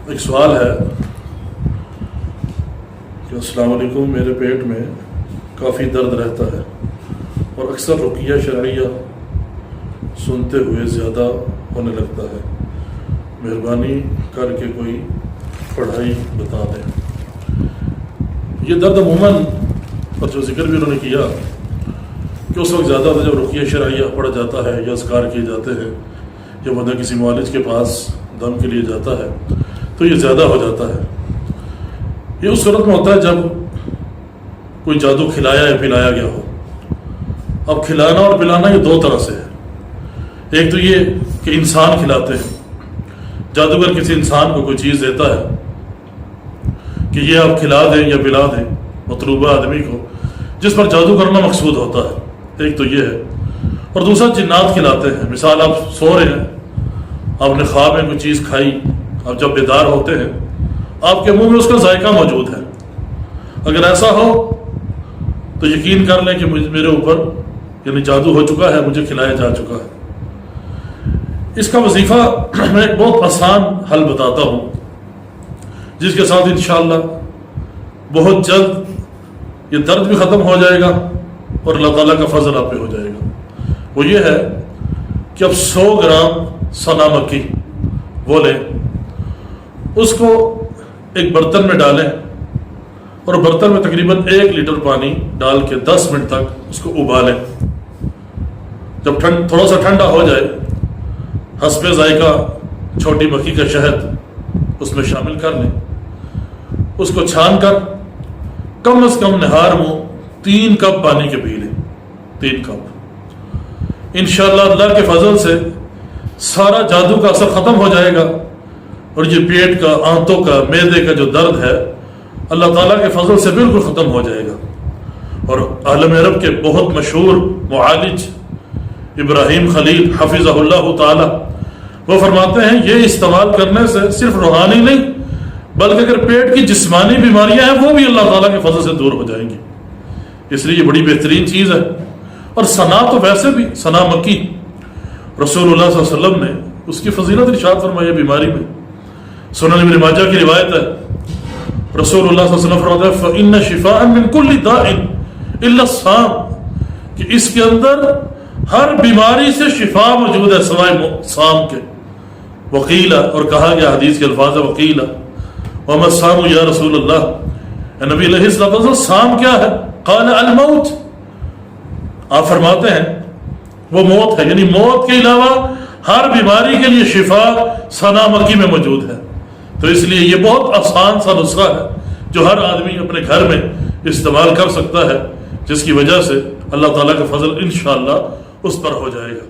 ایک سوال ہے کہ السلام علیکم، میرے پیٹ میں کافی درد رہتا ہے اور اکثر رقیہ شرعیہ سنتے ہوئے زیادہ ہونے لگتا ہے، مہربانی کر کے کوئی پڑھائی بتا دیں۔ یہ درد عموماً اور جو ذکر بھی انہوں نے کیا کہ اس وقت زیادہ ہوتا ہے جب رقیہ شرعیہ پڑھا جاتا ہے یا اذکار کیے جاتے ہیں یا بندہ کسی معالج کے پاس دم کے لیے جاتا ہے تو یہ زیادہ ہو جاتا ہے۔ یہ اس صورت میں ہوتا ہے جب کوئی جادو کھلایا یا پلایا گیا ہو۔ اب کھلانا اور پلانا یہ دو طرح سے ہے۔ ایک تو یہ کہ انسان کھلاتے ہیں، جادوگر کسی انسان کو کوئی چیز دیتا ہے کہ یہ آپ کھلا دیں یا پلا دیں مطلوبہ آدمی کو، جس پر جادو کرنا مقصود ہوتا ہے۔ ایک تو یہ ہے، اور دوسرا جنات کھلاتے ہیں۔ مثال آپ سو رہے ہیں، آپ نے خواب میں کوئی چیز کھائی، آپ جب بیدار ہوتے ہیں آپ کے منہ میں اس کا ذائقہ موجود ہے۔ اگر ایسا ہو تو یقین کر لیں کہ میرے اوپر یعنی جادو ہو چکا ہے، مجھے کھلایا جا چکا ہے۔ اس کا وظیفہ میں ایک بہت آسان حل بتاتا ہوں، جس کے ساتھ انشاءاللہ بہت جلد یہ درد بھی ختم ہو جائے گا اور اللہ تعالیٰ کا فضل آپ پہ ہو جائے گا۔ وہ یہ ہے کہ اب 100 گرام سنا مکی وہ لیں، اس کو ایک برتن میں ڈالیں اور برتن میں تقریباً 1 لیٹر پانی ڈال کے 10 منٹ تک اس کو ابالیں۔ جب تھوڑا سا ٹھنڈا ہو جائے، حسب ذائقہ چھوٹی مکھی کا شہد اس میں شامل کر لیں، اس کو چھان کر کم از کم نہار منہ 3 کپ پانی کے پی لیں۔ 3 کپ انشاءاللہ اللہ کے فضل سے سارا جادو کا اثر ختم ہو جائے گا، اور یہ پیٹ کا، آنتوں کا، معدے کا جو درد ہے اللہ تعالیٰ کے فضل سے بالکل ختم ہو جائے گا۔ اور عالم عرب کے بہت مشہور معالج ابراہیم خلیل حفظہ اللہ تعالی وہ فرماتے ہیں یہ استعمال کرنے سے صرف روحانی نہیں بلکہ اگر پیٹ کی جسمانی بیماریاں ہیں وہ بھی اللہ تعالیٰ کے فضل سے دور ہو جائیں گی۔ اس لیے یہ بڑی بہترین چیز ہے۔ اور سنا تو ویسے بھی، سنا مکی رسول اللہ صلی اللہ علیہ وسلم نے اس کی فضیلت ارشاد فرمائی بیماری میں۔ سنن ابن ماجہ کی روایت ہے، رسول اللہ صلی اللہ علیہ وسلم فرماتے ہیں فَإِنَّ شِفَاءً مِّن كُلِّ دَاءٍ إِلَّا الصَّامَ، کہ اس کے اندر ہر بیماری سے شفا موجود ہے سوائے صام کے۔ وقیلا، اور کہا گیا حدیث کے الفاظ ہے وقیلا وَمَا الصَّامُ یا رسول اللہ، نبی علیہ السلام صام کیا ہے؟ قال الموت، آپ فرماتے ہیں وہ موت ہے، یعنی موت کے علاوہ ہر بیماری کے لیے شفا سنا مکی میں موجود ہے۔ تو اس لیے یہ بہت آسان سا نسخہ ہے جو ہر آدمی اپنے گھر میں استعمال کر سکتا ہے، جس کی وجہ سے اللہ تعالیٰ کا فضل انشاءاللہ اس پر ہو جائے گا۔